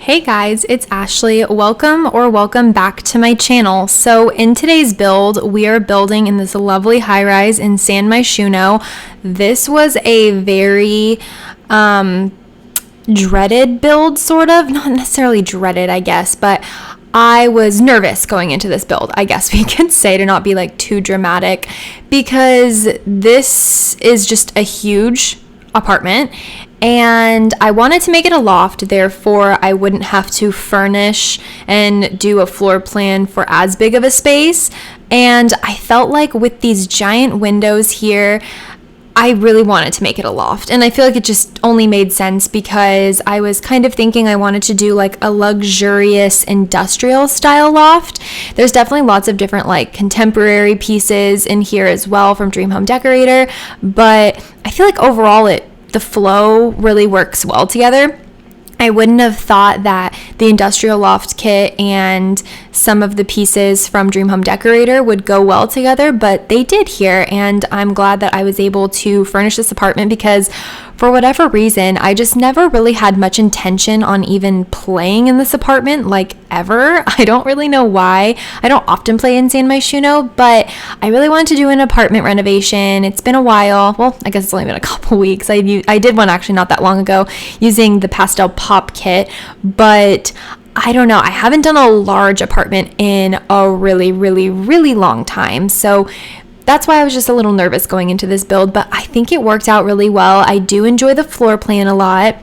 Hey guys, it's Ashley. Welcome back to my channel. So in today's build, we are building in this lovely high-rise in San Myshuno. This was a very dreaded build, sort of. Not necessarily dreaded, I guess, but I was nervous going into this build, I guess we could say, to not be like too dramatic, because this is just a huge apartment and I wanted to make it a loft, therefore I wouldn't have to furnish and do a floor plan for as big of a space. And I felt like with these giant windows here, I really wanted to make it a loft, and I feel like it just only made sense because I was kind of thinking I wanted to do like a luxurious industrial style loft. There's definitely lots of different like contemporary pieces in here as well from Dream Home Decorator, but I feel like overall the flow really works well together. I wouldn't have thought that the industrial loft kit and some of the pieces from Dream Home Decorator would go well together, but they did here, and I'm glad that I was able to furnish this apartment because for whatever reason, I just never really had much intention on even playing in this apartment, like ever. I don't really know why. I don't often play in San Myshuno, but I really wanted to do an apartment renovation. It's been a while. Well, I guess it's only been a couple weeks. I did one actually not that long ago using the pastel pop kit, but I don't know. I haven't done a large apartment in a really, really, really long time. So that's why I was just a little nervous going into this build, but I think it worked out really well. I do enjoy the floor plan a lot.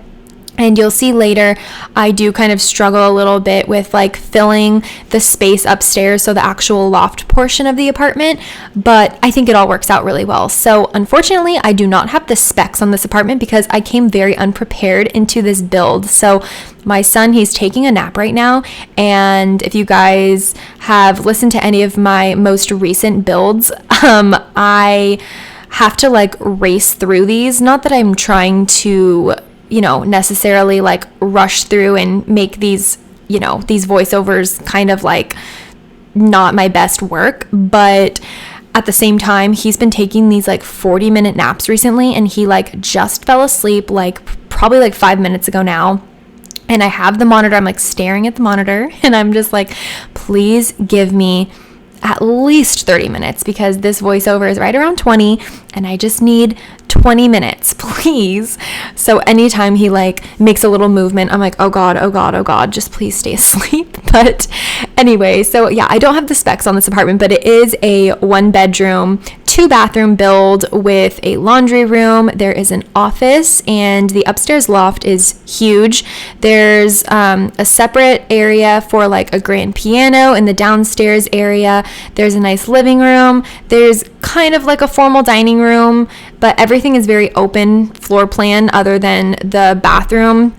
And you'll see later, I do kind of struggle a little bit with like filling the space upstairs, so the actual loft portion of the apartment, but I think it all works out really well. So unfortunately, I do not have the specs on this apartment because I came very unprepared into this build. So my son, he's taking a nap right now, and if you guys have listened to any of my most recent builds, I have to like race through these. Not that I'm trying to necessarily like rush through and make these voiceovers kind of like not my best work, but at the same time, he's been taking these like 40-minute naps recently, and he like just fell asleep like probably like 5 minutes ago now. And I have the monitor, I'm like staring at the monitor, and I'm just like, please give me at least 30 minutes because this voiceover is right around 20 and I just need 20 minutes, please. So anytime he like makes a little movement, I'm like, oh God, just please stay asleep. But anyway, so yeah, I don't have the specs on this apartment, but it is a 1-bedroom, 2-bathroom build with a laundry room. There is an office, and the upstairs loft is huge. There's a separate area for like a grand piano in the downstairs area. There's a nice living room. There's kind of like a formal dining room, but everything is very open floor plan other than the bathroom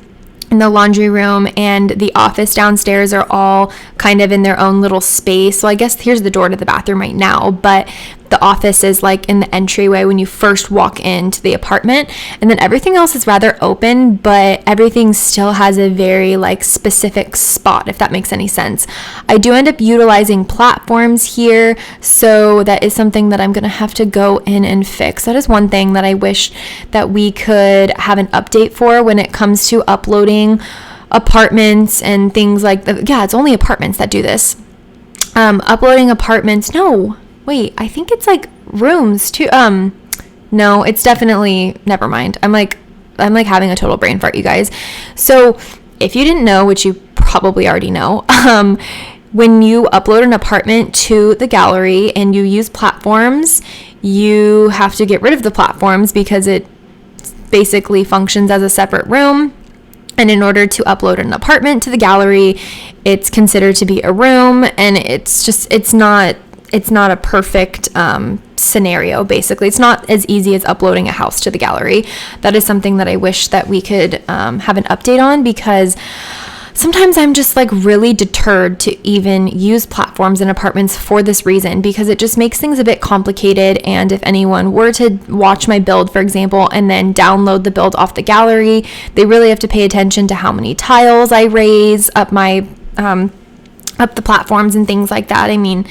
and the laundry room and the office downstairs are all kind of in their own little space. So I guess here's the door to the bathroom right now, but the office is like in the entryway when you first walk into the apartment, and then everything else is rather open, but everything still has a very like specific spot, if that makes any sense. I do end up utilizing platforms here, so that is something that I'm gonna have to go in and fix. That is one thing that I wish that we could have an update for when it comes to uploading apartments and things like that. Yeah, it's only apartments that do this. Uploading apartments, no. Wait, I think it's like rooms too. No, it's definitely, never mind. I'm like having a total brain fart, you guys. So if you didn't know, which you probably already know, when you upload an apartment to the gallery and you use platforms, you have to get rid of the platforms because it basically functions as a separate room. And in order to upload an apartment to the gallery, it's considered to be a room, and it's not a perfect scenario, basically. It's not as easy as uploading a house to the gallery. That is something that I wish that we could have an update on, because sometimes I'm just like really deterred to even use platforms in apartments for this reason, because it just makes things a bit complicated. And if anyone were to watch my build, for example, and then download the build off the gallery, they really have to pay attention to how many tiles I raise up my up the platforms and things like that. I mean,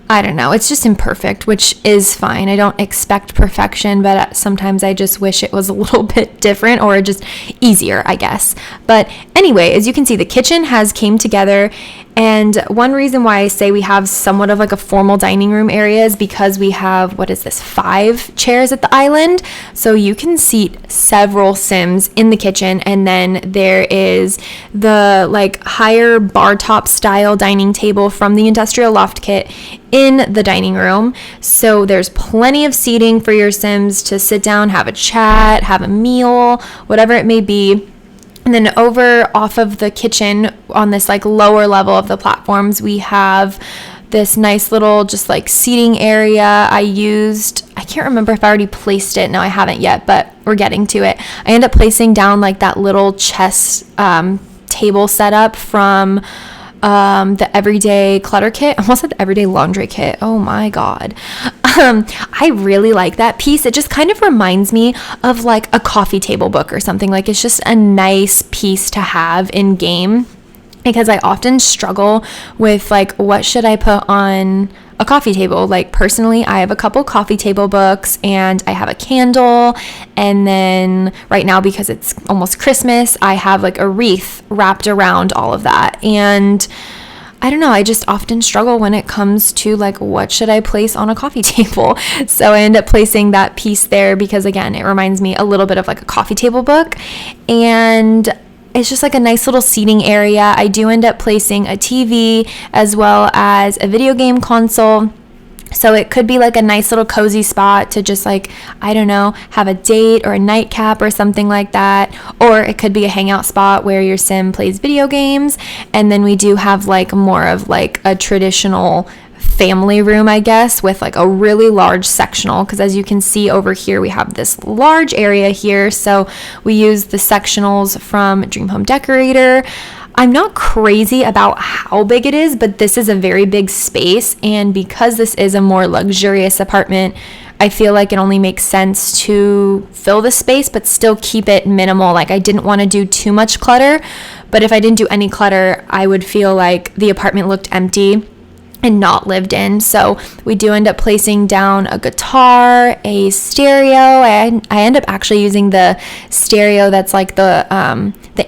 I don't know. It's just imperfect, which is fine. I don't expect perfection, but sometimes I just wish it was a little bit different or just easier, I guess. But Anyway, as you can see, the kitchen has came together, and one reason why I say we have somewhat of like a formal dining room area is because we have, 5 chairs at the island, so you can seat several Sims in the kitchen. And then there is the like higher bar top style dining table from the industrial loft kit in the dining room, so there's plenty of seating for your Sims to sit down, have a chat, have a meal, whatever it may be. And then over off of the kitchen on this like lower level of the platforms, we have this nice little just like seating area. I can't remember if I already placed it. No, I haven't yet, but we're getting to it. I end up placing down like that little chess table setup from the everyday clutter kit. I almost said the everyday laundry kit. Oh my God. I really like that piece. It just kind of reminds me of like a coffee table book or something. Like it's just a nice piece to have in game, because I often struggle with like, what should I put on a coffee table? Like personally, I have a couple coffee table books and I have a candle, and then right now, because it's almost Christmas, I have like a wreath wrapped around all of that. And I don't know, I just often struggle when it comes to like, what should I place on a coffee table? So I end up placing that piece there because, again, it reminds me a little bit of like a coffee table book, and it's just like a nice little seating area. I do end up placing a TV as well as a video game console. So it could be like a nice little cozy spot to just like, I don't know, have a date or a nightcap or something like that. Or it could be a hangout spot where your Sim plays video games. And then we do have like more of like a traditional family room, I guess, with like a really large sectional, because as you can see over here, we have this large area here. So we use the sectionals from Dream Home Decorator. I'm not crazy about how big it is, but this is a very big space, and because this is a more luxurious apartment, I feel like it only makes sense to fill the space but still keep it minimal. Like I didn't want to do too much clutter, but if I didn't do any clutter, I would feel like the apartment looked empty and not lived in. So we do end up placing down a guitar, a stereo. I end up actually using the stereo that's like the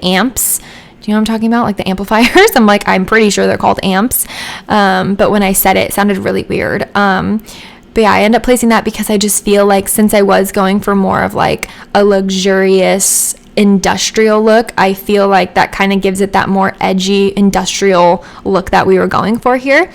amps. Do you know what I'm talking about? Like the amplifiers. I'm pretty sure they're called amps. But when I said it, it sounded really weird. But yeah, I end up placing that because I just feel like since I was going for more of like a luxurious industrial look, I feel like that kind of gives it that more edgy industrial look that we were going for here.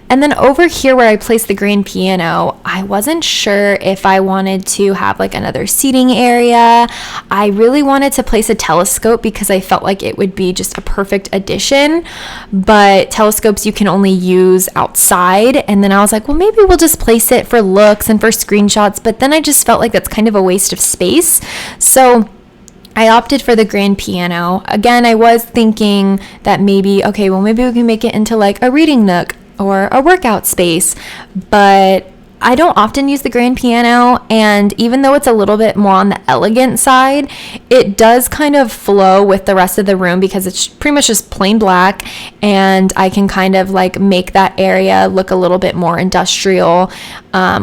And then over here where I placed the grand piano, I wasn't sure if I wanted to have like another seating area. I really wanted to place a telescope because I felt like it would be just a perfect addition, but telescopes you can only use outside. And then I was like, well, maybe we'll just place it for looks and for screenshots, but then I just felt like that's kind of a waste of space. So I opted for the grand piano. Again, I was thinking that maybe we can make it into like a reading nook or a workout space, but I don't often use the grand piano, and even though it's a little bit more on the elegant side, it does kind of flow with the rest of the room because it's pretty much just plain black, and I can kind of like make that area look a little bit more industrial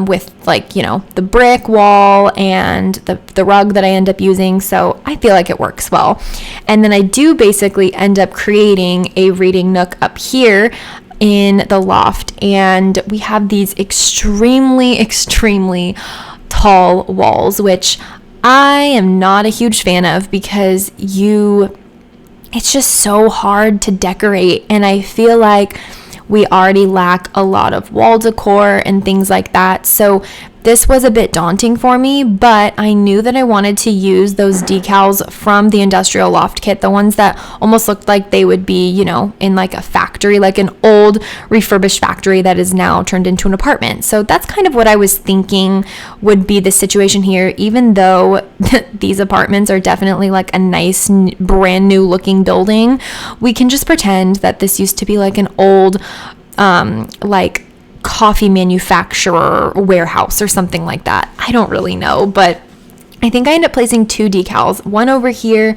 with like, you know, the brick wall and the rug that I end up using. So I feel like it works well. And then I do basically end up creating a reading nook up here in the loft, and we have these extremely tall walls, which I am not a huge fan of because it's just so hard to decorate, and I feel like we already lack a lot of wall decor and things like that. So this was a bit daunting for me, but I knew that I wanted to use those decals from the industrial loft kit, the ones that almost looked like they would be, you know, in like a factory, like an old refurbished factory that is now turned into an apartment. So that's kind of what I was thinking would be the situation here, even though these apartments are definitely like a nice brand new looking building. We can just pretend that this used to be like an old like coffee manufacturer warehouse or something like that. I don't really know, but I think I ended up placing 2 decals, one over here,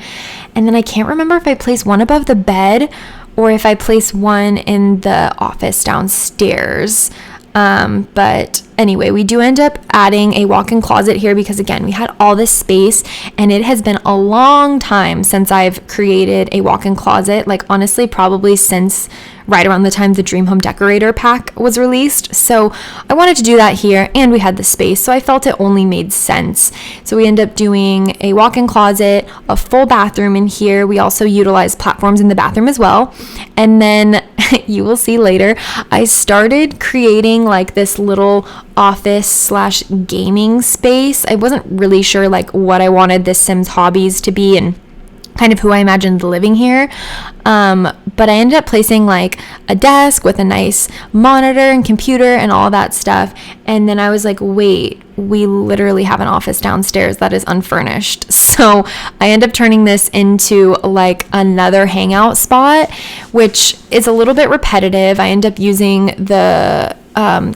and then I can't remember if I placed one above the bed or if I placed one in the office downstairs. But anyway, we do end up adding a walk-in closet here because, again, we had all this space, and it has been a long time since I've created a walk-in closet. Like, honestly, probably since right around the time the Dream Home Decorator pack was released. So I wanted to do that here, and we had the space, so I felt it only made sense. So we end up doing a walk-in closet, a full bathroom in here. We also utilize platforms in the bathroom as well. And then you will see later, I started creating like this little office / gaming space. I wasn't really sure like what I wanted this Sims hobbies to be and kind of who I imagined living here. But I ended up placing like a desk with a nice monitor and computer and all that stuff. And then I was like, wait, we literally have an office downstairs that is unfurnished. So I end up turning this into like another hangout spot, which is a little bit repetitive. I end up using the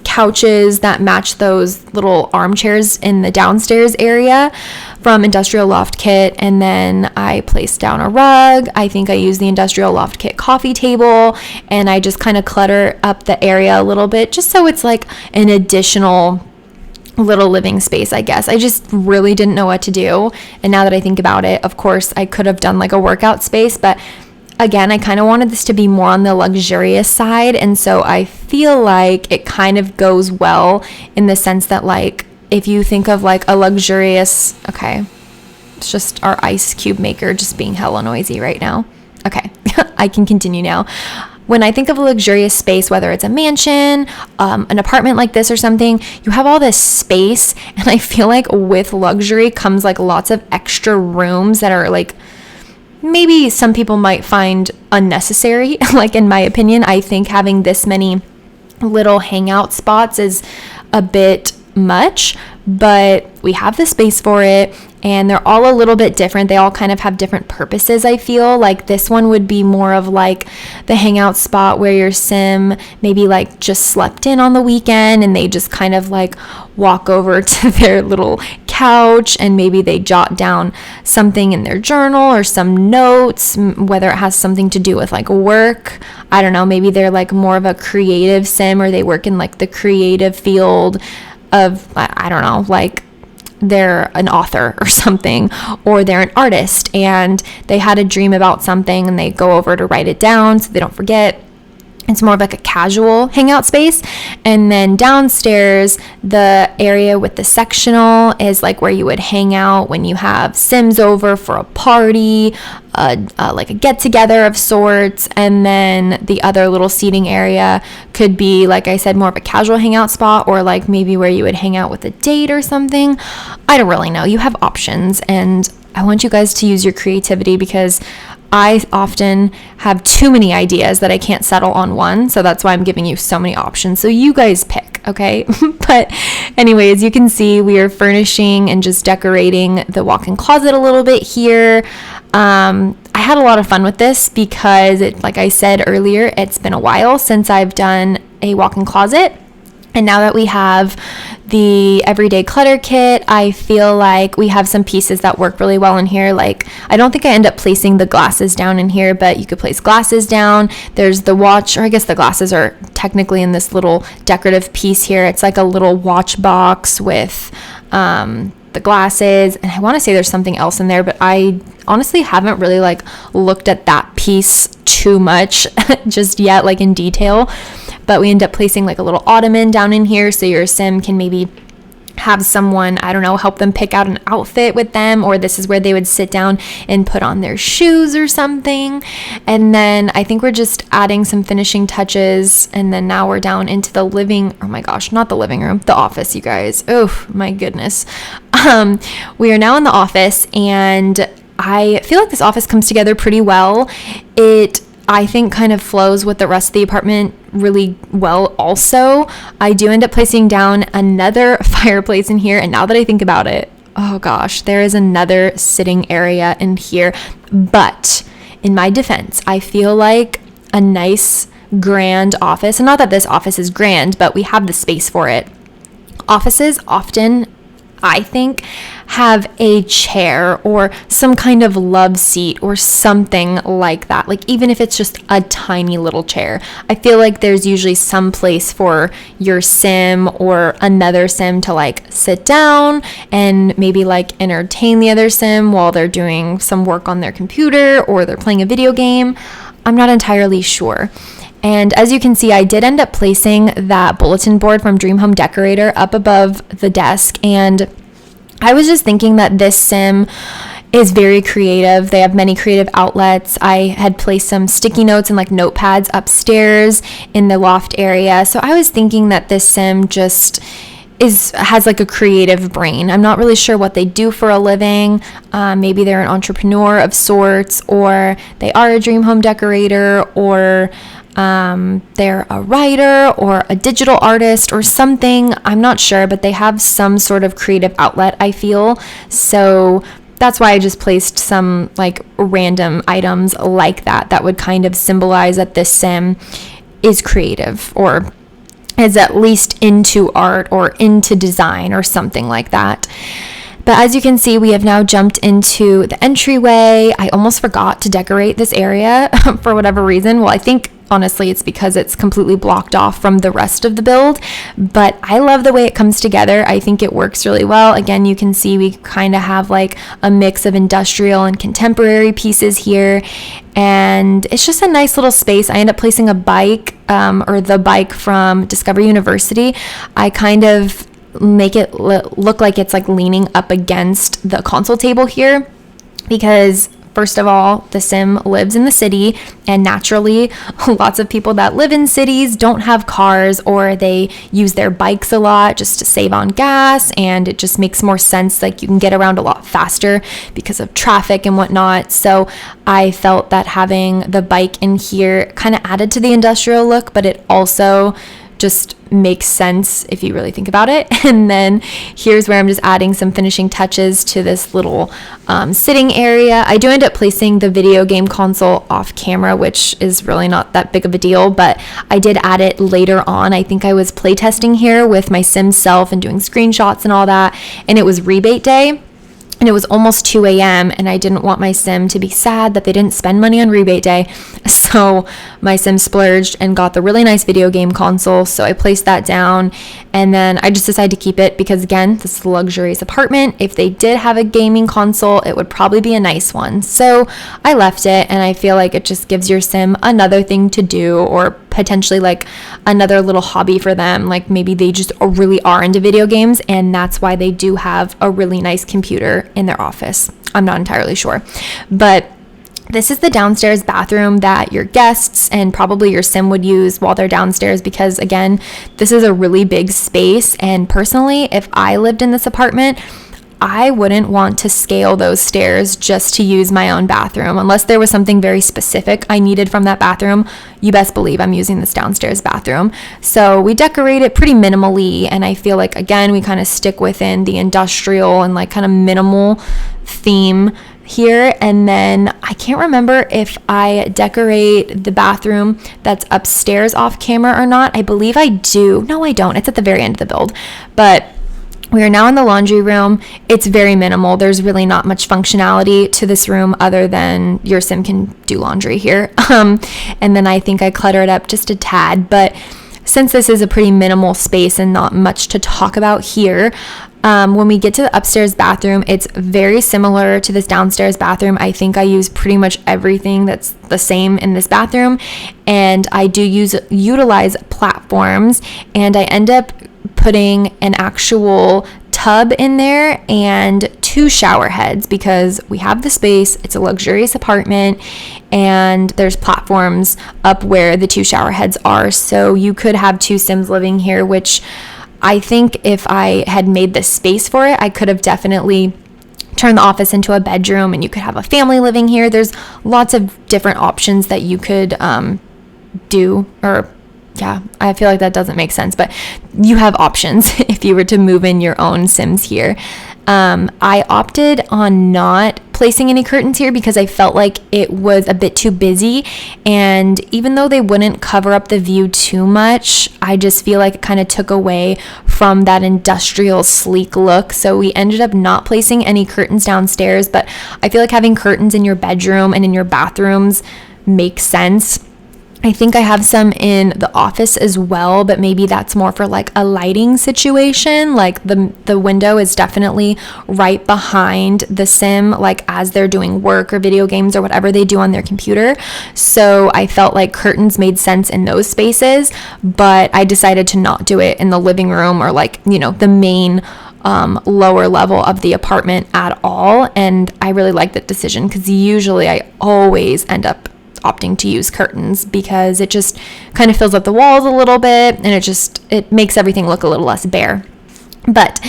couches that match those little armchairs in the downstairs area from Industrial Loft Kit, and then I placed down a rug. I think I used the Industrial Loft Kit coffee table, and I just kind of clutter up the area a little bit just so it's like an additional little living space, I guess. I just really didn't know what to do, and now that I think about it, of course I could have done like a workout space, but again, I kind of wanted this to be more on the luxurious side, and so I feel like it kind of goes well in the sense that, like, if you think of like a luxurious, okay, it's just our ice cube maker just being hella noisy right now. Okay, I can continue now. When I think of a luxurious space, whether it's a mansion, an apartment like this or something, you have all this space, and I feel like with luxury comes like lots of extra rooms that are like, maybe some people might find unnecessary. Like, in my opinion, I think having this many little hangout spots is a bit much, but we have the space for it, and they're all a little bit different. They all kind of have different purposes. I feel like this one would be more of like the hangout spot where your sim maybe like just slept in on the weekend and they just kind of like walk over to their little couch and maybe they jot down something in their journal or some notes, whether it has something to do with like work. I don't know, maybe they're like more of a creative sim, or they work in like the creative field of, I don't know, like they're an author or something, or they're an artist and they had a dream about something and they go over to write it down so they don't forget. It's more of like a casual hangout space. And then downstairs, the area with the sectional is like where you would hang out when you have Sims over for a party, like a get together of sorts. And then the other little seating area could be, like I said, more of a casual hangout spot, or like maybe where you would hang out with a date or something. I don't really know. You have options, and I want you guys to use your creativity because I often have too many ideas that I can't settle on one. So that's why I'm giving you so many options. So you guys pick, okay? But anyway, as you can see, we are furnishing and just decorating the walk-in closet a little bit here. I had a lot of fun with this because, like I said earlier, it's been a while since I've done a walk-in closet. And now that we have the everyday clutter kit, I feel like we have some pieces that work really well in here. Like, I don't think I end up placing the glasses down in here, but you could place glasses down. There's the watch, or I guess the glasses are technically in this little decorative piece here. It's like a little watch box with the glasses, and I want to say there's something else in there, but I honestly haven't really like looked at that piece too much just yet, like in detail. But we end up placing like a little ottoman down in here so your sim can maybe have someone, I don't know, help them pick out an outfit with them, or this is where they would sit down and put on their shoes or something. And then I think we're just adding some finishing touches, and then now we're down into the oh my gosh, not the living room, the office, you guys. Oh my goodness. We are now in the office, and I feel like this office comes together pretty well. It, I think, kind of flows with the rest of the apartment really well also. I do end up placing down another fireplace in here, and now that I think about it, oh gosh, there is another sitting area in here. But in my defense, I feel like a nice grand office, and not that this office is grand, but we have the space for it. Offices often I think, have a chair or some kind of love seat or something like that. Like even if it's just a tiny little chair, I feel like there's usually some place for your sim or another sim to like sit down and maybe like entertain the other sim while they're doing some work on their computer or they're playing a video game. I'm not entirely sure. And as you can see, I did end up placing that bulletin board from Dream Home Decorator up above the desk. And I was just thinking that this sim is very creative. They have many creative outlets. I had placed some sticky notes and like notepads upstairs in the loft area. So I was thinking that this sim just has like a creative brain. I'm not really sure what they do for a living. Maybe they're an entrepreneur of sorts, or they are a dream home decorator, or they're a writer or a digital artist or something. I'm not sure, but they have some sort of creative outlet, I feel. So that's why I just placed some like random items like that would kind of symbolize that this sim is creative or is at least into art or into design or something like that. But as you can see, we have now jumped into the entryway. I almost forgot to decorate this area for whatever reason. Well, I think honestly it's because it's completely blocked off from the rest of the build, but I love the way it comes together. I think it works really well. Again, you can see we kind of have like a mix of industrial and contemporary pieces here, and it's just a nice little space. I end up placing a bike or the bike from Discovery University. I kind of make it look like it's like leaning up against the console table here because first of all, the sim lives in the city, and naturally, lots of people that live in cities don't have cars, or they use their bikes a lot just to save on gas, and it just makes more sense. Like you can get around a lot faster because of traffic and whatnot. So I felt that having the bike in here kind of added to the industrial look, but it also just makes sense if you really think about it. And then here's where I'm just adding some finishing touches to this little sitting area. I do end up placing the video game console off camera, which is really not that big of a deal, but I did add it later on. I think I was playtesting here with my sim self and doing screenshots and all that, and it was rebate day. And it was almost 2 a.m. and I didn't want my sim to be sad that they didn't spend money on rebate day. So my sim splurged and got the really nice video game console. So I placed that down, and then I just decided to keep it because, again, this is a luxurious apartment. If they did have a gaming console, it would probably be a nice one. So I left it, and I feel like it just gives your sim another thing to do, or potentially like another little hobby for them. Like maybe they just really are into video games, and that's why they do have a really nice computer in their office. I'm not entirely sure, but this is the downstairs bathroom that your guests and probably your sim would use while they're downstairs, because again, this is a really big space, and personally, if I lived in this apartment, I wouldn't want to scale those stairs just to use my own bathroom. Unless there was something very specific I needed from that bathroom, you best believe I'm using this downstairs bathroom. So we decorate it pretty minimally, and I feel like, again, we kind of stick within the industrial and like kind of minimal theme here. And then I can't remember if I decorate the bathroom that's upstairs off camera or not. I believe I do. No, I don't. It's at the very end of the build. But we are now in the laundry room. It's very minimal. There's really not much functionality to this room other than your sim can do laundry here. And then I think I clutter it up just a tad. But since this is a pretty minimal space and not much to talk about here, when we get to the upstairs bathroom, it's very similar to this downstairs bathroom. I think I use pretty much everything that's the same in this bathroom. And I do utilize platforms, and I end up putting an actual tub in there and 2 shower heads because we have the space. It's a luxurious apartment, and there's platforms up where the 2 shower heads are. So you could have 2 sims living here, which I think if I had made the space for it, I could have definitely turned the office into a bedroom, and you could have a family living here. There's lots of different options that you could do, or yeah, I feel like that doesn't make sense, but you have options if you were to move in your own sims here. I opted on not placing any curtains here because I felt like it was a bit too busy, and even though they wouldn't cover up the view too much, I just feel like it kind of took away from that industrial sleek look. So we ended up not placing any curtains downstairs, but I feel like having curtains in your bedroom and in your bathrooms makes sense. I think I have some in the office as well, but maybe that's more for like a lighting situation. Like the window is definitely right behind the sim, like as they're doing work or video games or whatever they do on their computer. So I felt like curtains made sense in those spaces, but I decided to not do it in the living room or like, you know, the main lower level of the apartment at all. And I really like that decision because usually I always end up opting to use curtains because it just kind of fills up the walls a little bit, and it makes everything look a little less bare. But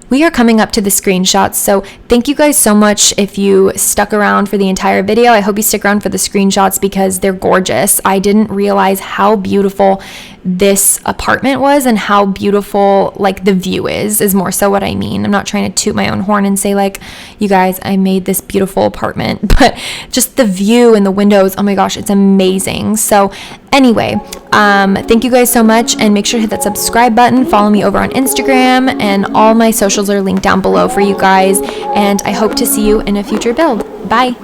we are coming up to the screenshots, so thank you guys so much if you stuck around for the entire video. I hope you stick around for the screenshots because they're gorgeous. I didn't realize how beautiful this apartment was and how beautiful like the view is more so what I mean. I'm not trying to toot my own horn and say like, you guys, I made this beautiful apartment, but just the view and the windows, oh my gosh, it's amazing. So anyway, thank you guys so much, and make sure to hit that subscribe button. Follow me over on Instagram, and all my socials are linked down below for you guys, and I hope to see you in a future build. Bye.